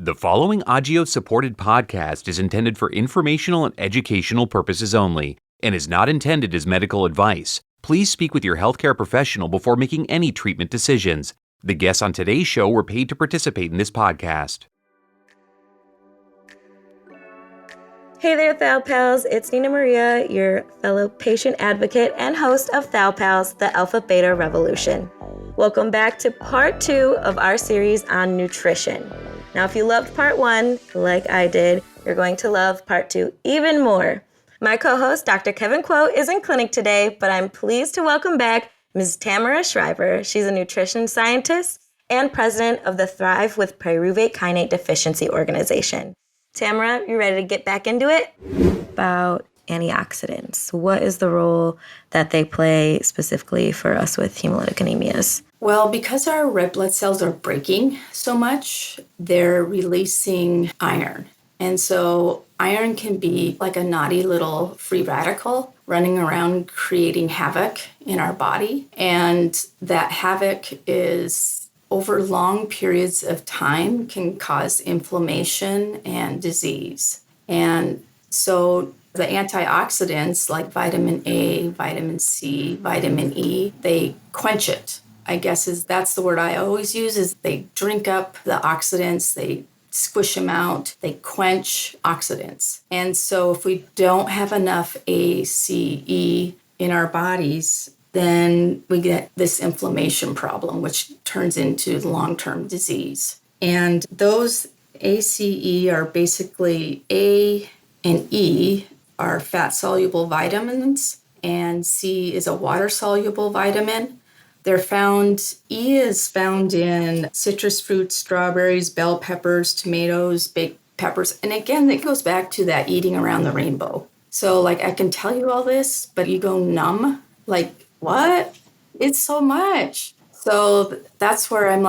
The following audio-supported podcast is intended for informational and educational purposes only and is not intended as medical advice. Please speak with your healthcare professional before making any treatment decisions. The guests on today's show were paid to participate in this podcast. Hey there, Thal Pals. It's Nina Maria, your fellow patient advocate and host of Thal Pals, the Alpha Beta Revolution. Welcome back to part 2 of our series on nutrition. Now, if you loved part 1, like I did, you're going to love part 2 even more. My co-host, Dr. Kevin Quo, is in clinic today, but I'm pleased to welcome back Ms. Tamara Schryver. She's a nutrition scientist and president of the Thrive with Pyruvate Kinase Deficiency organization. Tamara, you ready to get back into it? About antioxidants. What is the role that they play specifically for us with hemolytic anemias? Well, because our red blood cells are breaking so much, they're releasing iron. And so iron can be like a naughty little free radical running around creating havoc in our body. And that havoc is over long periods of time can cause inflammation and disease. And so the antioxidants like vitamin A, vitamin C, vitamin E, they quench it. I guess that's the word I always use, is they drink up the oxidants, they squish them out, they quench oxidants. And so if we don't have enough ACE in our bodies, then we get this inflammation problem, which turns into long-term disease. And those ACE are basically A and E are fat-soluble vitamins, and C is a water-soluble vitamin. E is found in citrus fruits, strawberries, bell peppers, tomatoes, baked peppers. And again, it goes back to that eating around the rainbow. So I can tell you all this, but you go numb. What? It's so much. So that's where I'm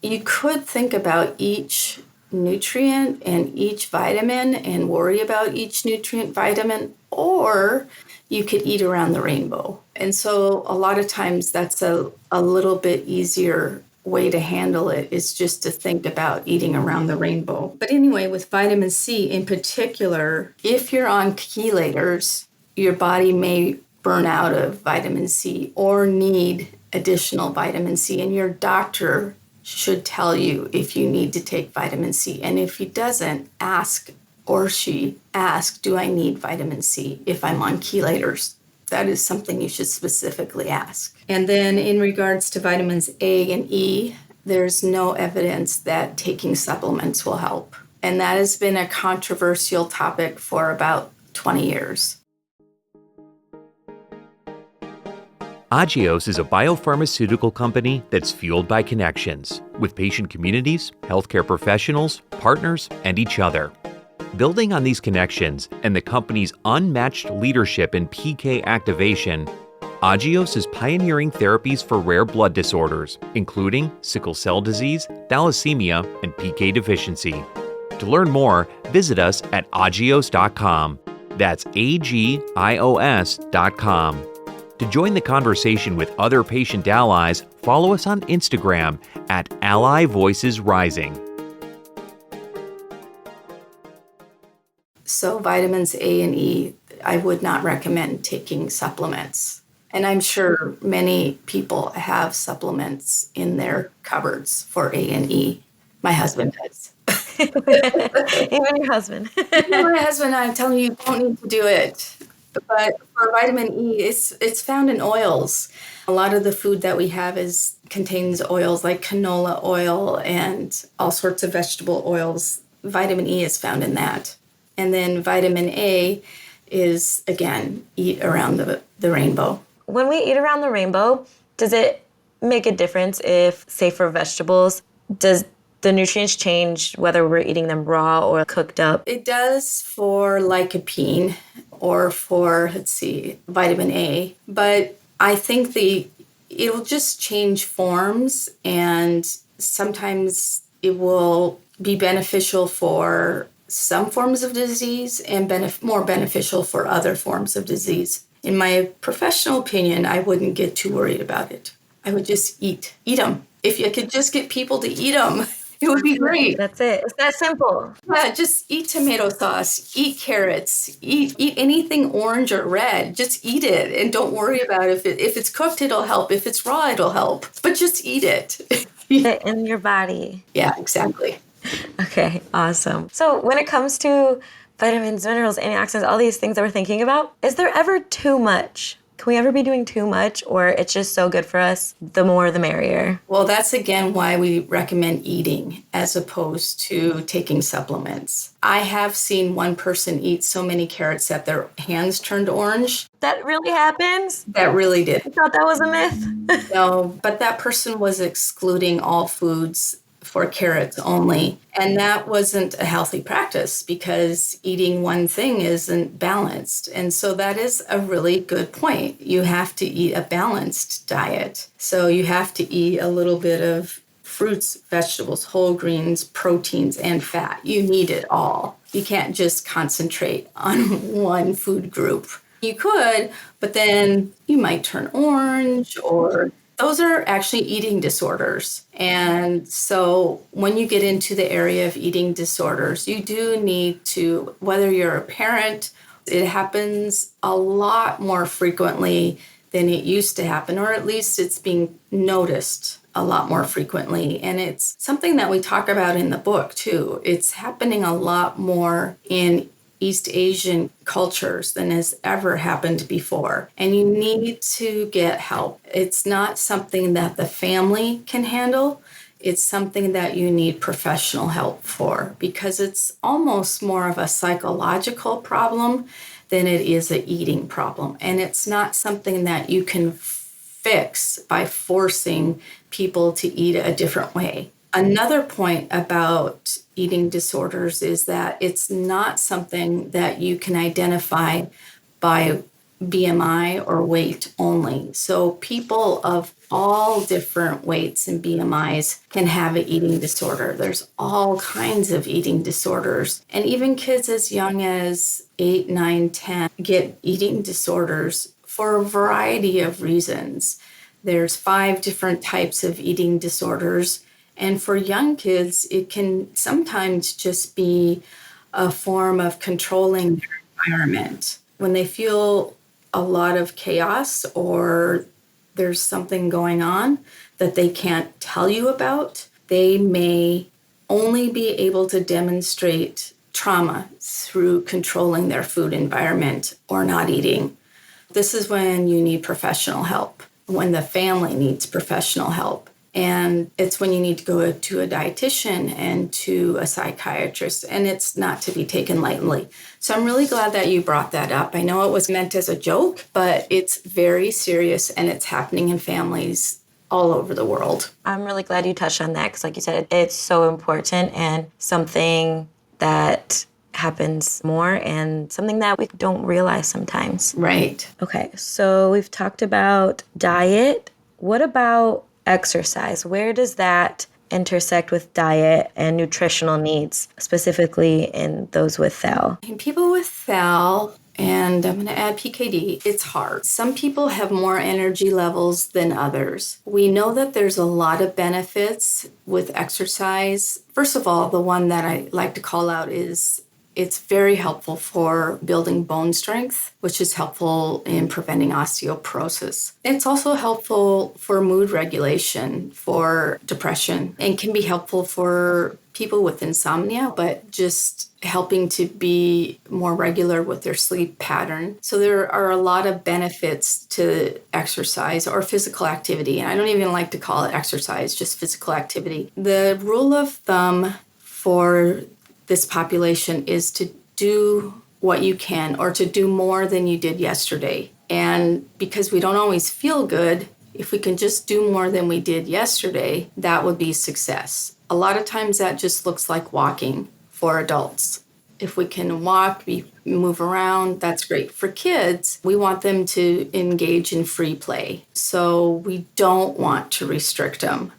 you could think about each nutrient and each vitamin and worry about each nutrient vitamin, or you could eat around the rainbow. And so a lot of times that's a little bit easier way to handle it, is just to think about eating around the rainbow. But anyway, with vitamin C in particular, if you're on chelators, your body may burn out of vitamin C or need additional vitamin C, and your doctor should tell you if you need to take vitamin C. And if he doesn't, ask, do I need vitamin C if I'm on chelators? That is something you should specifically ask. And then in regards to vitamins A and E, there's no evidence that taking supplements will help. And that has been a controversial topic for about 20 years. Agios is a biopharmaceutical company that's fueled by connections with patient communities, healthcare professionals, partners, and each other. Building on these connections and the company's unmatched leadership in PK activation, Agios is pioneering therapies for rare blood disorders, including sickle cell disease, thalassemia, and PK deficiency. To learn more, visit us at agios.com. That's agios.com. To join the conversation with other patient allies, follow us on Instagram at Ally Voices Rising. So vitamins A and E, I would not recommend taking supplements. And I'm sure many people have supplements in their cupboards for A and E. My husband does. Even your husband. My husband, I'm telling you, don't need to do it. But for vitamin E, it's found in oils. A lot of the food that we have contains oils like canola oil and all sorts of vegetable oils. Vitamin E is found in that. And then vitamin A is, again, eat around the rainbow. When we eat around the rainbow, does it make a difference if, say, for vegetables, does the nutrients change whether we're eating them raw or cooked up? It does for lycopene or for, vitamin A. But I think it'll just change forms, and sometimes it will be beneficial for some forms of disease and more beneficial for other forms of disease. In my professional opinion, I wouldn't get too worried about it. I would just eat them. If you could just get people to eat them, It would be great. That's it. It's that simple. Yeah, just eat tomato sauce, eat carrots, eat anything orange or red. Just eat it and don't worry about if it's cooked, it'll help. If it's raw, it'll help. But just eat it. Fit in your body. Yeah, exactly. Okay, awesome. So when it comes to vitamins, minerals, antioxidants, all these things that we're thinking about, is there ever too much? Can we ever be doing too much, or it's just so good for us? The more, the merrier. Well, that's again why we recommend eating as opposed to taking supplements. I have seen one person eat so many carrots that their hands turned orange. That really happens? That really did. I thought that was a myth. No, but that person was excluding all foods for carrots only. And that wasn't a healthy practice because eating one thing isn't balanced. And so that is a really good point. You have to eat a balanced diet. So you have to eat a little bit of fruits, vegetables, whole grains, proteins, and fat. You need it all. You can't just concentrate on one food group. You could, but then you might turn orange, or those are actually eating disorders. And so when you get into the area of eating disorders, you do need to, whether you're a parent, it happens a lot more frequently than it used to happen, or at least it's being noticed a lot more frequently. And it's something that we talk about in the book too. It's happening a lot more in East Asian cultures than has ever happened before. And you need to get help. It's not something that the family can handle. It's something that you need professional help for, because it's almost more of a psychological problem than it is an eating problem. And it's not something that you can fix by forcing people to eat a different way. Another point about eating disorders is that it's not something that you can identify by BMI or weight only. So people of all different weights and BMIs can have an eating disorder. There's all kinds of eating disorders. And even kids as young as 8, 9, 10 get eating disorders for a variety of reasons. There's 5 different types of eating disorders. And for young kids, it can sometimes just be a form of controlling their environment. When they feel a lot of chaos or there's something going on that they can't tell you about, they may only be able to demonstrate trauma through controlling their food environment or not eating. This is when you need professional help, when the family needs professional help. And it's when you need to go to a dietitian and to a psychiatrist, and it's not to be taken lightly. So I'm really glad that you brought that up. I know it was meant as a joke, but it's very serious, and it's happening in families all over the world. I'm really glad you touched on that because, like you said, it's so important and something that happens more and something that we don't realize sometimes. Right. Okay, so we've talked about diet. What about exercise? Where does that intersect with diet and nutritional needs, specifically in those with Thal? In people with Thal, and I'm going to add PKD, it's hard. Some people have more energy levels than others. We know that there's a lot of benefits with exercise. First of all, the one that I like to call out is it's very helpful for building bone strength, which is helpful in preventing osteoporosis. It's also helpful for mood regulation, for depression, and can be helpful for people with insomnia, but just helping to be more regular with their sleep pattern. So there are a lot of benefits to exercise or physical activity. And I don't even like to call it exercise, just physical activity. The rule of thumb for this population is to do what you can or to do more than you did yesterday. And because we don't always feel good, if we can just do more than we did yesterday, that would be success. A lot of times that just looks like walking for adults. If we can walk, move around, that's great. For kids, we want them to engage in free play. So we don't want to restrict them.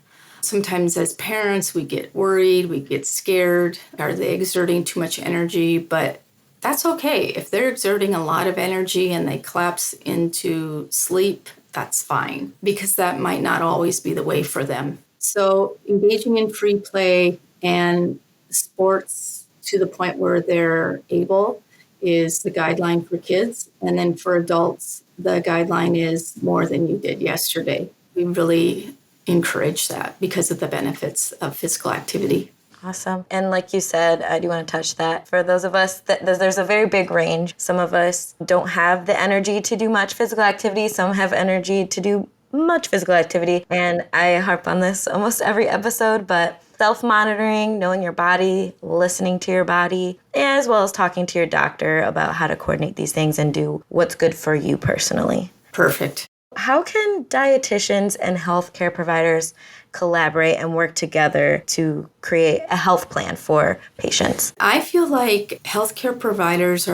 Sometimes as parents, we get worried, we get scared. Are they exerting too much energy? But that's okay. If they're exerting a lot of energy and they collapse into sleep, that's fine, because that might not always be the way for them. So engaging in free play, And sports to the point where they're able is the guideline for kids. And then for adults, the guideline is more than you did yesterday. We really encourage that because of the benefits of physical activity. Awesome. And like you said, I do want to touch that. For those of us, there's a very big range. Some of us don't have the energy to do much physical activity. Some have energy to do much physical activity. And I harp on this almost every episode, but self-monitoring, knowing your body, listening to your body, as well as talking to your doctor about how to coordinate these things and do what's good for you personally. Perfect. How can dietitians and healthcare providers collaborate and work together to create a health plan for patients? I feel like healthcare providers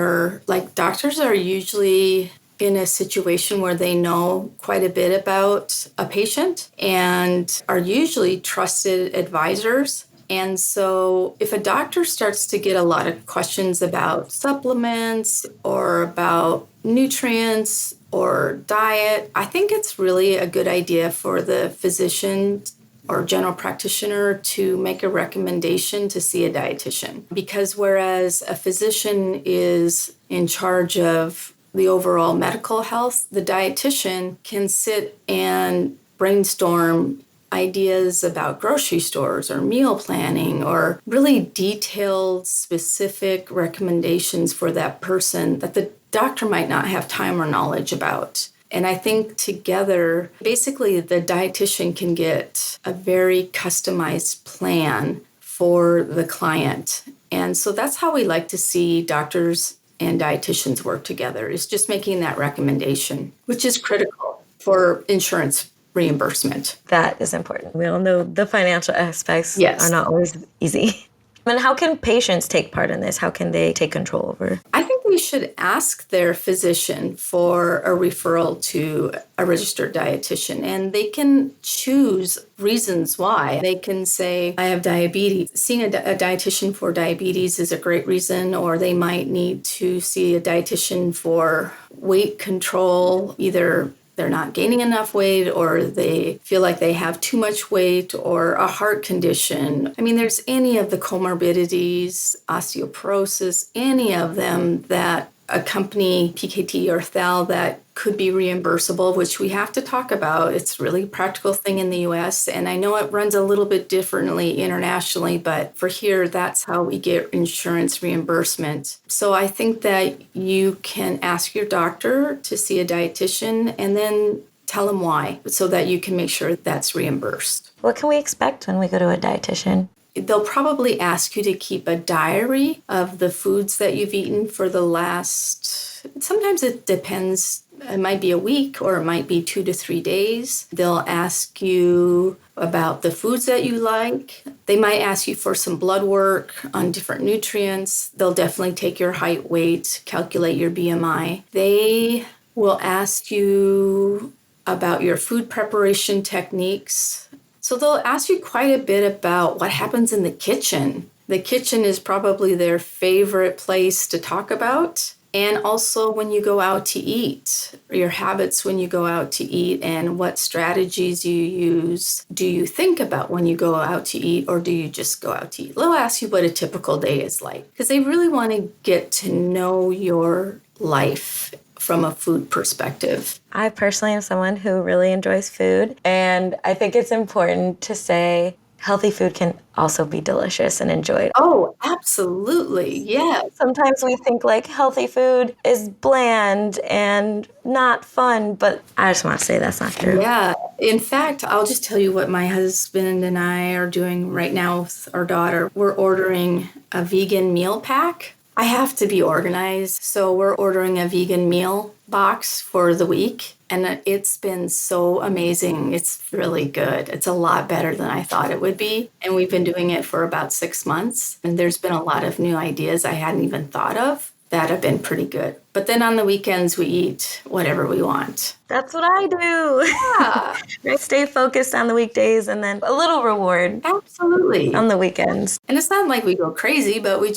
doctors are usually in a situation where they know quite a bit about a patient and are usually trusted advisors. And so if a doctor starts to get a lot of questions about supplements or about nutrients or diet, I think it's really a good idea for the physician or general practitioner to make a recommendation to see a dietitian. Because whereas a physician is in charge of the overall medical health, the dietitian can sit and brainstorm ideas about grocery stores or meal planning or really detailed, specific recommendations for that person that the doctor might not have time or knowledge about. And I think together, basically, the dietitian can get a very customized plan for the client. And so that's how we like to see doctors and dietitians work together, is just making that recommendation, which is critical for insurance reimbursement. That is important. We all know the financial aspects Yes. are not always easy. And how can patients take part in this? How can they take control over? I think we should ask their physician for a referral to a registered dietitian, and they can choose reasons why. They can say, I have diabetes. Seeing a dietitian for diabetes is a great reason, or they might need to see a dietitian for weight control, either they're not gaining enough weight or they feel like they have too much weight or a heart condition. I mean, there's any of the comorbidities, osteoporosis, any of them that accompany PKT or Thal that could be reimbursable, which we have to talk about. It's really a practical thing in the US, and I know it runs a little bit differently internationally, but for here, that's how we get insurance reimbursement. So I think that you can ask your doctor to see a dietitian and then tell them why, so that you can make sure that's reimbursed. What can we expect when we go to a dietitian? They'll probably ask you to keep a diary of the foods that you've eaten for the last, sometimes it depends. It might be a week or it might be 2 to 3 days. They'll ask you about the foods that you like. They might ask you for some blood work on different nutrients. They'll definitely take your height, weight, calculate your BMI. They will ask you about your food preparation techniques. So they'll ask you quite a bit about what happens in the kitchen. The kitchen is probably their favorite place to talk about. And also when you go out to eat, your habits when you go out to eat and what strategies you use. Do you think about when you go out to eat or do you just go out to eat? They'll ask you what a typical day is like because they really want to get to know your life from a food perspective. I personally am someone who really enjoys food, and I think it's important to say healthy food can also be delicious and enjoyed. Oh, absolutely. Yeah. Sometimes we think like healthy food is bland and not fun, but I just want to say that's not true. Yeah. In fact, I'll just tell you what my husband and I are doing right now with our daughter. We're ordering a vegan meal pack. I have to be organized, so we're ordering a vegan meal box for the week, and it's been so amazing. It's really good. It's a lot better than I thought it would be, and we've been doing it for about 6 months, and there's been a lot of new ideas I hadn't even thought of that have been pretty good. But then on the weekends, we eat whatever we want. That's what I do. Yeah. I stay focused on the weekdays and then a little reward Absolutely. on the weekends. And it's not like we go crazy, but we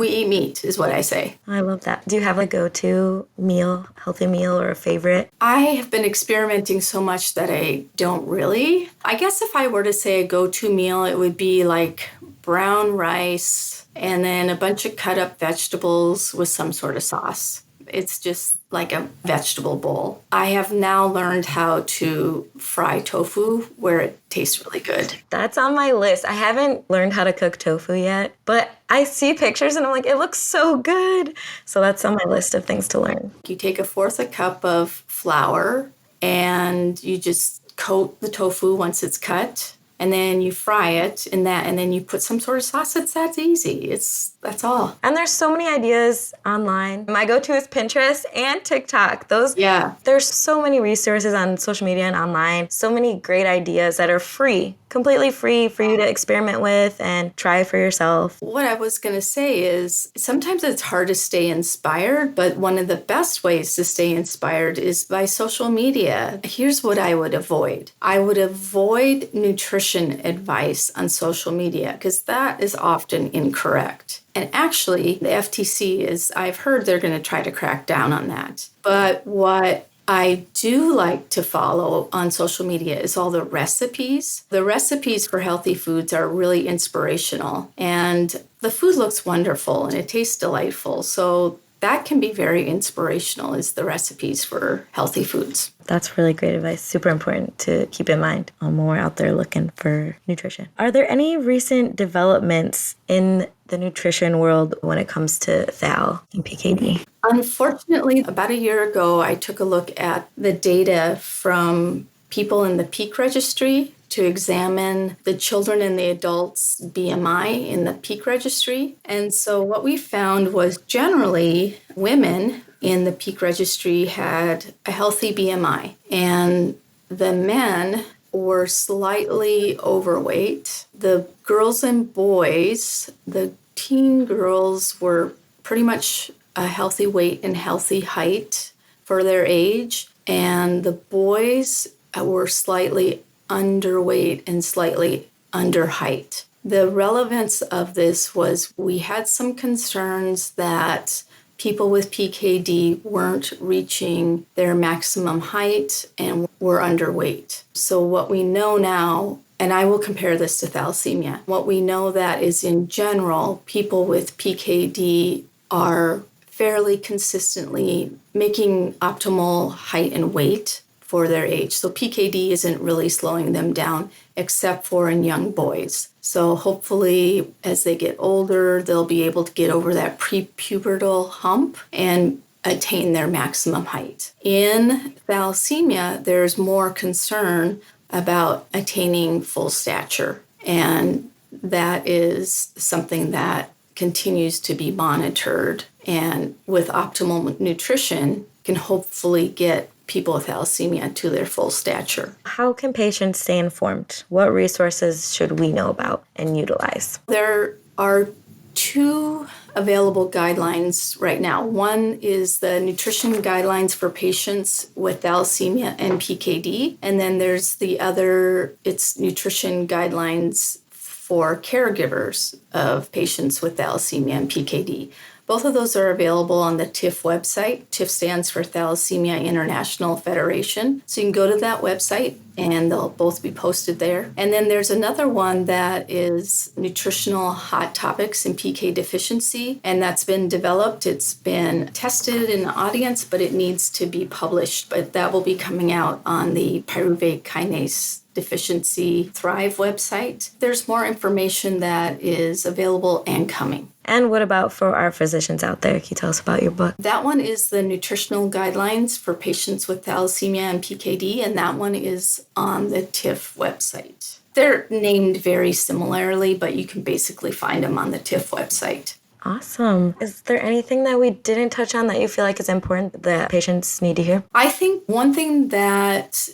eat meat is what I say. I love that. Do you have a go-to meal, healthy meal, or a favorite? I have been experimenting so much that I don't really. I guess if I were to say a go-to meal, it would be like brown rice, and then a bunch of cut up vegetables with some sort of sauce. It's just like a vegetable bowl. I have now learned how to fry tofu where it tastes really good. That's on my list. I haven't learned how to cook tofu yet, but I see pictures and I'm like, it looks so good. So that's on my list of things to learn. You take 1/4 cup of flour and you just coat the tofu once it's cut. And then you fry it in that, and then you put some sort of sauce. It's that easy. That's all. And there's so many ideas online. My go-to is Pinterest and TikTok. Yeah. There's so many resources on social media and online. So many great ideas that are free, completely free for you to experiment with and try for yourself. What I was going to say is sometimes it's hard to stay inspired, but one of the best ways to stay inspired is by social media. Here's what I would avoid. I would avoid nutrition advice on social media because that is often incorrect. And actually, the FTC I've heard they're going to try to crack down on that. But what I do like to follow on social media is all the recipes. The recipes for healthy foods are really inspirational, and the food looks wonderful and it tastes delightful. So that can be very inspirational, is the recipes for healthy foods. That's really great advice. Super important to keep in mind when we're out there looking for nutrition. Are there any recent developments in the nutrition world when it comes to Thal and PKD? Unfortunately, about a year ago, I took a look at the data from people in the peak registry to examine the children and the adults' BMI in the peak registry. And so what we found was generally women in the peak registry had a healthy BMI, and the men were slightly overweight. The girls and boys, the teen girls were pretty much a healthy weight and healthy height for their age, and the boys were slightly underweight and slightly under height. The relevance of this was we had some concerns that people with PKD weren't reaching their maximum height and were underweight. So what we know now, and I will compare this to thalassemia, what we know that is in general, people with PKD are fairly consistently making optimal height and weight for their age. So PKD isn't really slowing them down except for in young boys. So hopefully as they get older, they'll be able to get over that prepubertal hump and attain their maximum height. In thalassemia, there's more concern about attaining full stature. And that is something that continues to be monitored. And with optimal nutrition, can hopefully get people with thalassemia to their full stature. How can patients stay informed? What resources should we know about and utilize? There are 2 available guidelines right now. One is the nutrition guidelines for patients with thalassemia and PKD. And then there's the other, it's nutrition guidelines for caregivers of patients with thalassemia and PKD. Both of those are available on the TIF website. TIF stands for Thalassemia International Federation. So you can go to that website and they'll both be posted there. And then there's another one that is Nutritional Hot Topics in PK Deficiency, and that's been developed. It's been tested in the audience, but it needs to be published. But that will be coming out on the pyruvate kinase deficiency Thrive website. There's more information that is available and coming. And what about for our physicians out there? Can you tell us about your book? That one is the nutritional guidelines for patients with thalassemia and PKD, and that one is on the TIF website. They're named very similarly, but you can basically find them on the TIF website. Awesome. Is there anything that we didn't touch on that you feel like is important that patients need to hear? I think one thing that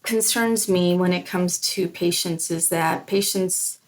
concerns me when it comes to patients is that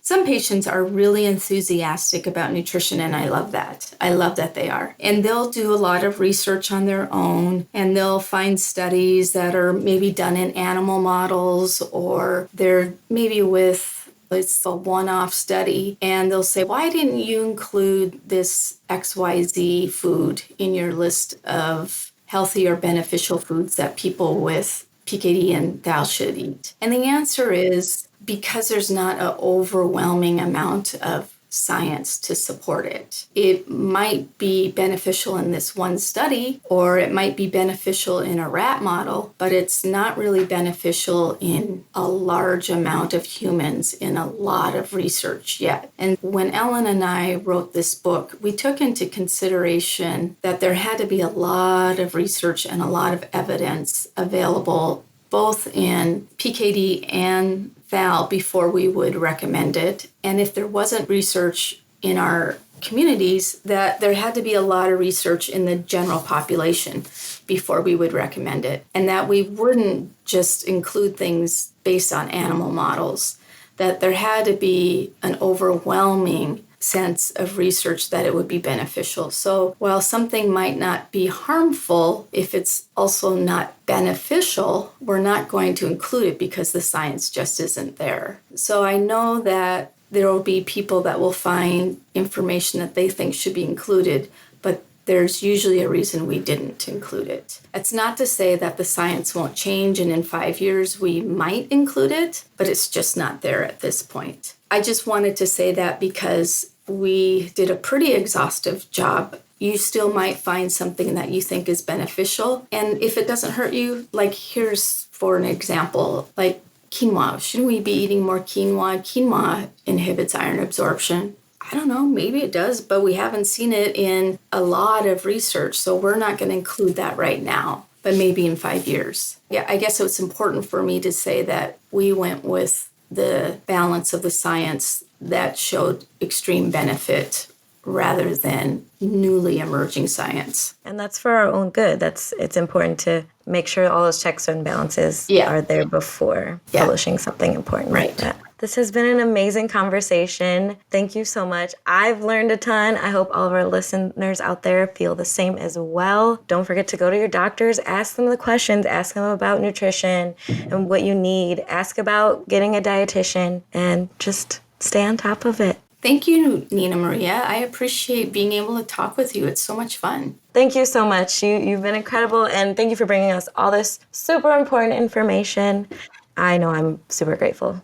some patients are really enthusiastic about nutrition, and I love that. I love that they are. And they'll do a lot of research on their own, and they'll find studies that are maybe done in animal models, or they're maybe it's a one-off study, and they'll say, why didn't you include this XYZ food in your list of healthy or beneficial foods that people with PKD and Thal should eat? And the answer is because there's not an overwhelming amount of science to support it. It might be beneficial in this one study, or it might be beneficial in a rat model, but it's not really beneficial in a large amount of humans in a lot of research yet. And when Ellen and I wrote this book, we took into consideration that there had to be a lot of research and a lot of evidence available both in PKD and Thal before we would recommend it. And if there wasn't research in our communities, that there had to be a lot of research in the general population before we would recommend it. And that we wouldn't just include things based on animal models, that there had to be an overwhelming sense of research that it would be beneficial. So while something might not be harmful, if it's also not beneficial, we're not going to include it because the science just isn't there. So I know that there will be people that will find information that they think should be included, but there's usually a reason we didn't include it. It's not to say that the science won't change and in 5 years we might include it, but it's just not there at this point. I just wanted to say that because we did a pretty exhaustive job. You still might find something that you think is beneficial. And if it doesn't hurt you, like here's for an example, like quinoa. Shouldn't we be eating more quinoa? Quinoa inhibits iron absorption. I don't know, maybe it does, but we haven't seen it in a lot of research. So we're not going to include that right now, but maybe in 5 years. Yeah, I guess it's important for me to say that we went with the balance of the science that showed extreme benefit rather than newly emerging science. And that's for our own good. It's important to make sure all those checks and balances are there before publishing something important like that. This has been an amazing conversation. Thank you so much. I've learned a ton. I hope all of our listeners out there feel the same as well. Don't forget to go to your doctors, ask them the questions, ask them about nutrition and what you need, ask about getting a dietitian, and just stay on top of it. Thank you, Nina Maria. I appreciate being able to talk with you. It's so much fun. Thank you so much. You've been incredible, and thank you for bringing us all this super important information. I know I'm super grateful.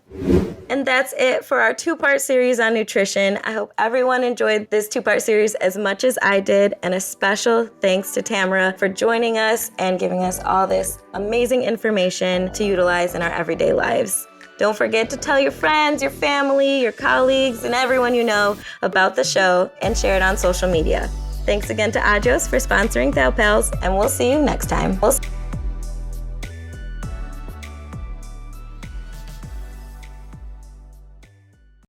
And that's it for our 2-part series on nutrition. I hope everyone enjoyed this 2-part series as much as I did, and a special thanks to Tamara for joining us and giving us all this amazing information to utilize in our everyday lives. Don't forget to tell your friends, your family, your colleagues, and everyone you know about the show, and share it on social media. Thanks again to Ajos for sponsoring Thal Pals, and we'll see you next time.